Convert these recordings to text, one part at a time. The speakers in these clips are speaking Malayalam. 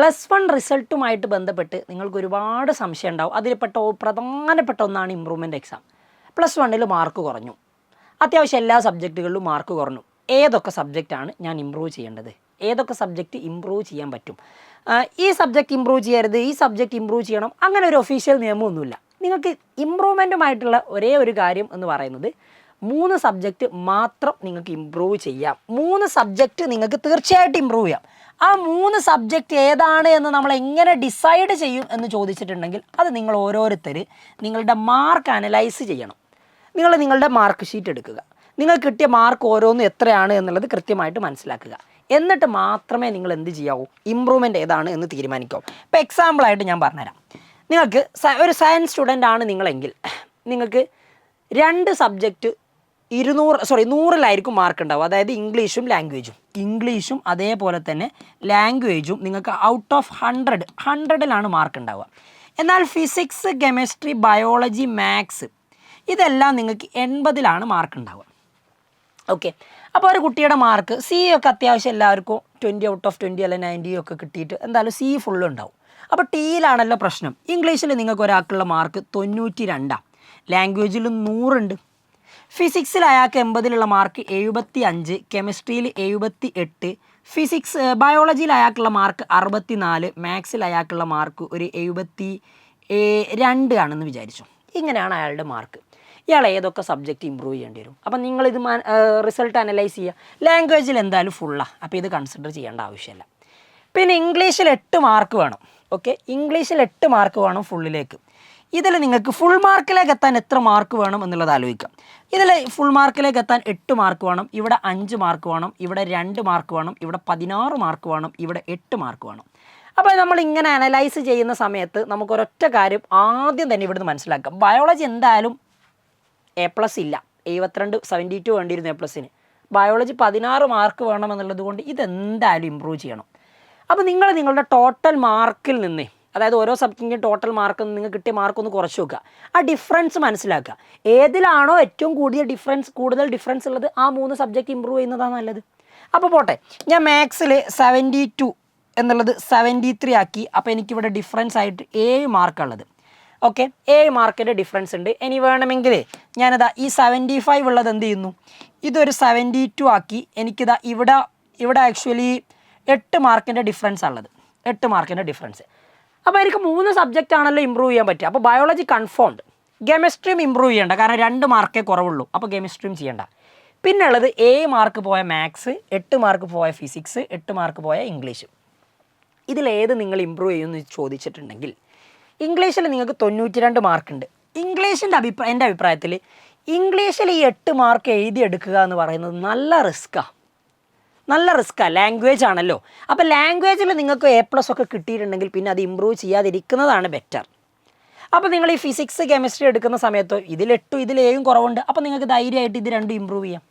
+1 റിസൾട്ടുമായിട്ട് ബന്ധപ്പെട്ട് നിങ്ങൾക്ക് ഒരുപാട് സംശയം ഉണ്ടാവും. അതിൽപ്പെട്ട പ്രധാനപ്പെട്ട ഒന്നാണ് ഇമ്പ്രൂവ്മെൻറ്റ് എക്സാം. +1 മാർക്ക് കുറഞ്ഞു, അത്യാവശ്യം എല്ലാ സബ്ജക്റ്റുകളിലും മാർക്ക് കുറഞ്ഞു. ഏതൊക്കെ സബ്ജക്റ്റാണ് ഞാൻ ഇമ്പ്രൂവ് ചെയ്യേണ്ടത്? ഏതൊക്കെ സബ്ജക്റ്റ് ഇമ്പ്രൂവ് ചെയ്യാൻ പറ്റും? ഈ സബ്ജക്റ്റ് ഇമ്പ്രൂവ് ചെയ്യരുത്, ഈ സബ്ജക്റ്റ് ഇമ്പ്രൂവ് ചെയ്യണം, അങ്ങനെ ഒരു ഒഫീഷ്യൽ നിയമമൊന്നുമില്ല. നിങ്ങൾക്ക് ഇമ്പ്രൂവ്മെൻറ്റുമായിട്ടുള്ള ഒരേ ഒരു കാര്യം എന്ന് പറയുന്നത് 3 സബ്ജക്റ്റ് മാത്രം നിങ്ങൾക്ക് ഇമ്പ്രൂവ് ചെയ്യാം. 3 സബ്ജക്റ്റ് നിങ്ങൾക്ക് തീർച്ചയായിട്ടും ഇമ്പ്രൂവ് ചെയ്യാം. ആ 3 സബ്ജക്റ്റ് ഏതാണ് എന്ന് നമ്മൾ എങ്ങനെ ഡിസൈഡ് ചെയ്യും എന്ന് ചോദിച്ചിട്ടുണ്ടെങ്കിൽ അത് നിങ്ങൾ ഓരോരുത്തർ നിങ്ങളുടെ മാർക്ക് അനലൈസ് ചെയ്യണം. നിങ്ങളുടെ മാർക്ക് ഷീറ്റ് എടുക്കുക, നിങ്ങൾ കിട്ടിയ മാർക്ക് ഓരോന്നും എത്രയാണ് എന്നുള്ളത് കൃത്യമായിട്ട് മനസ്സിലാക്കുക. എന്നിട്ട് മാത്രമേ നിങ്ങൾ എന്ത് ചെയ്യാവൂ, ഇമ്പ്രൂവ്മെൻറ്റ് ഏതാണ് എന്ന് തീരുമാനിക്കാവൂ. ഇപ്പോൾ എക്സാമ്പിളായിട്ട് ഞാൻ പറഞ്ഞുതരാം. നിങ്ങൾക്ക് ഒരു സയൻസ് സ്റ്റുഡൻ്റ് ആണ് നിങ്ങളെങ്കിൽ നിങ്ങൾക്ക് 2 സബ്ജക്റ്റ് 100-ലായിരിക്കും മാർക്ക് ഉണ്ടാവും. അതായത് ഇംഗ്ലീഷും ലാംഗ്വേജും. ഇംഗ്ലീഷും അതേപോലെ തന്നെ ലാംഗ്വേജും നിങ്ങൾക്ക് ഔട്ട് ഓഫ് 100-ലാണ് മാർക്ക് ഉണ്ടാവുക. എന്നാൽ ഫിസിക്സ്, കെമിസ്ട്രി, ബയോളജി, മാത്സ് ഇതെല്ലാം നിങ്ങൾക്ക് 80-ലാണ് മാർക്ക് ഉണ്ടാവുക. ഓക്കെ, അപ്പോൾ ഒരു കുട്ടിയുടെ മാർക്ക് സി ഒക്കെ അത്യാവശ്യം എല്ലാവർക്കും 20 ഔട്ട് ഓഫ് 20 അല്ലെങ്കിൽ 90 ഒക്കെ കിട്ടിയിട്ട് എന്തായാലും സി ഫുള്ള് ഉണ്ടാവും. അപ്പോൾ ടിയിലാണല്ലോ പ്രശ്നം. ഇംഗ്ലീഷിൽ നിങ്ങൾക്ക് ഒരാൾക്കുള്ള മാർക്ക് 92, ലാംഗ്വേജിൽ 100 ഉണ്ട്. ഫിസിക്സിൽ അയാൾക്ക് 80-ലുള്ള മാർക്ക് 75, കെമിസ്ട്രിയിൽ 78, ബയോളജിയിൽ അയാൾക്കുള്ള മാർക്ക് 64, മാത്സിൽ അയാൾക്കുള്ള മാർക്ക് ഒരു 72 ആണെന്ന് വിചാരിച്ചു. ഇങ്ങനെയാണ് അയാളുടെ മാർക്ക്. ഇയാൾ ഏതൊക്കെ സബ്ജക്റ്റ് ഇമ്പ്രൂവ് ചെയ്യേണ്ടി വരും? അപ്പം നിങ്ങളിത് റിസൾട്ട് അനലൈസ് ചെയ്യുക. ലാംഗ്വേജിൽ എന്തായാലും ഫുള്ളാണ്, അപ്പോൾ ഇത് കൺസിഡർ ചെയ്യേണ്ട ആവശ്യമില്ല. പിന്നെ ഇംഗ്ലീഷിൽ 8 മാർക്ക് വേണം. ഓക്കെ, ഇംഗ്ലീഷിൽ 8 മാർക്ക് വേണം ഫുള്ളിലേക്ക്. ഇതിൽ നിങ്ങൾക്ക് ഫുൾ മാർക്കിലേക്ക് എത്താൻ എത്ര മാർക്ക് വേണം എന്നുള്ളത് ആലോചിക്കാം. ഇതിൽ ഫുൾ മാർക്കിലേക്ക് എത്താൻ 8 മാർക്ക് വേണം, ഇവിടെ 5 മാർക്ക് വേണം, ഇവിടെ 2 മാർക്ക് വേണം, ഇവിടെ 16 മാർക്ക് വേണം, ഇവിടെ 8 മാർക്ക് വേണം. അപ്പോൾ നമ്മൾ ഇങ്ങനെ അനലൈസ് ചെയ്യുന്ന സമയത്ത് നമുക്കൊരൊറ്റ കാര്യം ആദ്യം തന്നെ ഇവിടുന്ന് മനസ്സിലാക്കാം. ബയോളജി എന്തായാലും A+ ഇല്ല, 72 വേണ്ടിയിരുന്നു A+ന്. ബയോളജി 16 മാർക്ക് വേണമെന്നുള്ളത് കൊണ്ട് ഇതെന്തായാലും ഇമ്പ്രൂവ് ചെയ്യണം. അപ്പോൾ നിങ്ങളുടെ ടോട്ടൽ മാർക്കിൽ നിന്ന്, അതായത് ഓരോ സബ്ജക്റ്റിൻ്റെ ടോട്ടൽ മാർക്ക് നിങ്ങൾക്ക് കിട്ടിയ മാർക്കൊന്ന് കുറച്ച് നോക്കുക. ആ ഡിഫറൻസ് മനസ്സിലാക്കുക. ഏതിലാണോ ഏറ്റവും കൂടുതൽ ഡിഫറൻസ് ഉള്ളത് ആ 3 സബ്ജക്റ്റ് ഇമ്പ്രൂവ് ചെയ്യുന്നതാണ് നല്ലത്. അപ്പോൾ പോട്ടെ, ഞാൻ മാത്സിൽ 72 എന്നുള്ളത് 73 ആക്കി. അപ്പോൾ എനിക്കിവിടെ ഡിഫറൻസ് ആയിട്ട് 7 മാർക്കുള്ളത്. ഓക്കെ, 7 മാർക്കിൻ്റെ ഡിഫറൻസ് ഉണ്ട്. ഇനി വേണമെങ്കിൽ ഞാനിതാ ഈ 75 ഉള്ളത് എന്ത് ചെയ്യുന്നു, ഇതൊരു 72 ആക്കി. എനിക്കിതാ ഇവിടെ ആക്ച്വലി 8 മാർക്കിൻ്റെ ഡിഫറൻസ് ഉള്ളത്, 8 മാർക്കിൻ്റെ ഡിഫറൻസ്. അപ്പോൾ എനിക്ക് 3 സബ്ജക്റ്റ് ആണല്ലോ ഇമ്പ്രൂവ് ചെയ്യാൻ പറ്റുക. അപ്പോൾ ബയോളജി കൺഫേംഡ്. കെമിസ്ട്രിയും ഇമ്പ്രൂവ് ചെയ്യേണ്ട, കാരണം 2 മാർക്കേ കുറവുള്ളൂ. അപ്പോൾ കെമിസ്ട്രിയും ചെയ്യേണ്ട. പിന്നെ ഉള്ളത് 7 മാർക്ക് പോയ മാത്സ്, 8 മാർക്ക് പോയ ഫിസിക്സ്, 8 മാർക്ക് പോയ ഇംഗ്ലീഷ്. ഇതിലേത് നിങ്ങൾ ഇമ്പ്രൂവ് ചെയ്യുമെന്ന് ചോദിച്ചിട്ടുണ്ടെങ്കിൽ ഇംഗ്ലീഷിൽ നിങ്ങൾക്ക് 92 മാർക്കുണ്ട്. എൻ്റെ അഭിപ്രായത്തിൽ ഇംഗ്ലീഷിൽ ഈ 8 മാർക്ക് എഴുതിയെടുക്കുക എന്ന് പറയുന്നത് നല്ല റിസ്ക്കാണ്. ലാംഗ്വേജ് ആണല്ലോ. അപ്പോൾ ലാംഗ്വേജിൽ നിങ്ങൾക്ക് A+ ഒക്കെ കിട്ടിയിട്ടുണ്ടെങ്കിൽ പിന്നെ അത് ഇമ്പ്രൂവ് ചെയ്യാതിരിക്കുന്നതാണ് ബെറ്റർ. അപ്പോൾ നിങ്ങൾ ഈ ഫിസിക്സ്, കെമിസ്ട്രി എടുക്കുന്ന സമയത്തോ ഇതിൽ 8 ഇതിൽ 7 കുറവുണ്ട്. അപ്പോൾ നിങ്ങൾക്ക് ധൈര്യമായിട്ട് ഇത് 2 ഇമ്പ്രൂവ് ചെയ്യാം.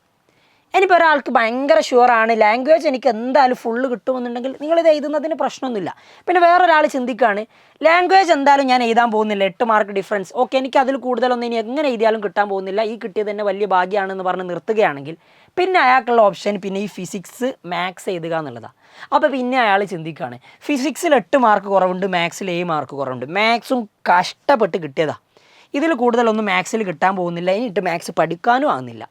ഇനിയിപ്പോൾ ഒരാൾക്ക് ഭയങ്കര ഷുവറാണ് ലാംഗ്വേജ് എനിക്ക് എന്തായാലും ഫുള്ള് കിട്ടുമെന്നുണ്ടെങ്കിൽ നിങ്ങളിത് എഴുതുന്നതിന് പ്രശ്നമൊന്നുമില്ല. പിന്നെ വേറൊരാൾ ചിന്തിക്കുകയാണ് ലാംഗ്വേജ് എന്തായാലും ഞാൻ എഴുതാൻ പോകുന്നില്ല, 8 മാർക്ക് ഡിഫറൻസ്, ഓക്കെ എനിക്ക് അതിൽ കൂടുതലൊന്നും ഇനി എങ്ങനെ എഴുതിയാലും കിട്ടാൻ പോകുന്നില്ല, ഈ കിട്ടിയത് തന്നെ വലിയ ഭാഗ്യമാണെന്ന് പറഞ്ഞ് നിർത്തുകയാണെങ്കിൽ പിന്നെ അയാൾക്കുള്ള ഓപ്ഷൻ പിന്നെ ഈ ഫിസിക്സ്, മാത്സ് എഴുതുക എന്നുള്ളതാണ്. അപ്പോൾ പിന്നെ അയാൾ ചിന്തിക്കുകയാണ് ഫിസിക്സിൽ 8 മാർക്ക് കുറവുണ്ട്, മാത്സിൽ 7 മാർക്ക് കുറവുണ്ട്, മാത്സും കഷ്ടപ്പെട്ട് കിട്ടിയതാണ്, ഇതിൽ കൂടുതലൊന്നും മാത്സിൽ കിട്ടാൻ പോകുന്നില്ല, ഇനിയിട്ട് മാത്സ് പഠിക്കാനും ആകുന്നില്ല.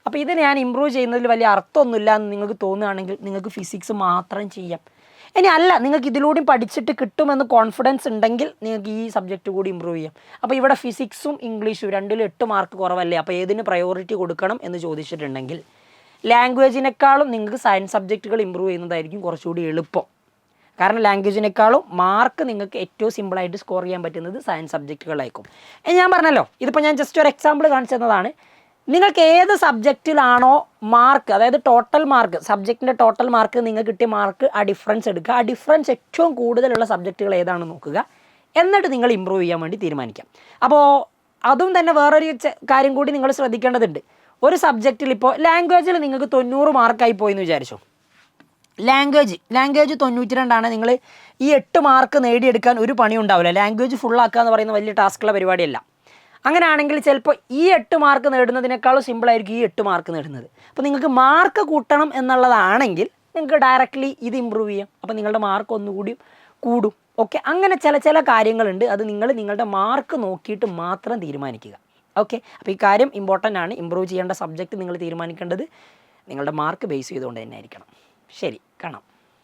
അപ്പോൾ ഇത് ഞാൻ ഇമ്പ്രൂവ് ചെയ്യുന്നതിൽ വലിയ അർത്ഥമൊന്നുമില്ല എന്ന് നിങ്ങൾക്ക് തോന്നുകയാണെങ്കിൽ നിങ്ങൾക്ക് ഫിസിക്സ് മാത്രം ചെയ്യാം. ഇനി അല്ല, നിങ്ങൾക്ക് ഇതിലൂടെയും പഠിച്ചിട്ട് കിട്ടുമെന്ന് കോൺഫിഡൻസ് ഉണ്ടെങ്കിൽ നിങ്ങൾക്ക് ഈ സബ്ജക്റ്റ് കൂടി ഇമ്പ്രൂവ് ചെയ്യാം. അപ്പോൾ ഇവിടെ ഫിസിക്സും ഇംഗ്ലീഷും 2-ലും 8 മാർക്ക് കുറവല്ലേ, അപ്പോൾ ഏതിന് പ്രയോറിറ്റി കൊടുക്കണം എന്ന് ചോദിച്ചിട്ടുണ്ടെങ്കിൽ ലാംഗ്വേജിനേക്കാളും നിങ്ങൾക്ക് സയൻസ് സബ്ജക്റ്റുകൾ ഇമ്പ്രൂവ് ചെയ്യുന്നതായിരിക്കും കുറച്ചുകൂടി എളുപ്പം. കാരണം ലാംഗ്വേജിനേക്കാളും മാർക്ക് നിങ്ങൾക്ക് ഏറ്റവും സിമ്പിളായിട്ട് സ്കോർ ചെയ്യാൻ പറ്റുന്നത് സയൻസ് സബ്ജക്റ്റുകളായിരിക്കും. ഞാൻ പറഞ്ഞല്ലോ, ഇതിപ്പോൾ ഞാൻ ജസ്റ്റ് ഒരു എക്സാമ്പിൾ കാണിച്ചു തന്നതാണ്. നിങ്ങൾക്ക് ഏത് സബ്ജക്റ്റിലാണോ മാർക്ക്, അതായത് ടോട്ടൽ മാർക്ക്, സബ്ജക്റ്റിൻ്റെ ടോട്ടൽ മാർക്ക് നിങ്ങൾക്ക് കിട്ടിയ മാർക്ക് ആ ഡിഫറൻസ് എടുക്കുക. ആ ഡിഫറൻസ് ഏറ്റവും കൂടുതലുള്ള സബ്ജക്റ്റുകൾ ഏതാണെന്ന് നോക്കുക. എന്നിട്ട് നിങ്ങൾ ഇമ്പ്രൂവ് ചെയ്യാൻ വേണ്ടി തീരുമാനിക്കാം. അപ്പോൾ അതും തന്നെ വേറൊരു കാര്യം കൂടി നിങ്ങൾ ശ്രദ്ധിക്കേണ്ടതുണ്ട്. ഒരു സബ്ജക്റ്റിൽ ഇപ്പോൾ ലാംഗ്വേജിൽ നിങ്ങൾക്ക് 90 മാർക്കായി പോയെന്ന് വിചാരിച്ചോ. ലാംഗ്വേജ് 92 നിങ്ങൾ ഈ 8 മാർക്ക് നേടിയെടുക്കാൻ ഒരു പണിയും ഉണ്ടാവില്ല. ലാംഗ്വേജ് ഫുള്ളാക്കുക എന്ന് പറയുന്ന വലിയ ടാസ്ക്കുള്ള പരിപാടിയല്ല. അങ്ങനെയാണെങ്കിൽ ചിലപ്പോൾ ഈ 8 മാർക്ക് നേടുന്നതിനേക്കാളും സിമ്പിളായിരിക്കും ഈ 8 മാർക്ക് നേടുന്നത്. അപ്പോൾ നിങ്ങൾക്ക് മാർക്ക് കൂട്ടണം എന്നുള്ളതാണെങ്കിൽ നിങ്ങൾക്ക് ഡയറക്റ്റ്ലി ഇത് ഇമ്പ്രൂവ് ചെയ്യാം. അപ്പോൾ നിങ്ങളുടെ മാർക്ക് ഒന്നുകൂടി കൂടും. ഓക്കെ, അങ്ങനെ ചില കാര്യങ്ങളുണ്ട്. അത് നിങ്ങളുടെ മാർക്ക് നോക്കിയിട്ട് മാത്രം തീരുമാനിക്കുക. ഓക്കെ, അപ്പോൾ ഈ കാര്യം ഇമ്പോർട്ടൻ്റ് ആണ്. ഇമ്പ്രൂവ് ചെയ്യേണ്ട സബ്ജക്റ്റ് നിങ്ങൾ തീരുമാനിക്കേണ്ടത് നിങ്ങളുടെ മാർക്ക് ബേസ് ചെയ്തുകൊണ്ട് തന്നെ ആയിരിക്കണം. ശരി, കാണാം.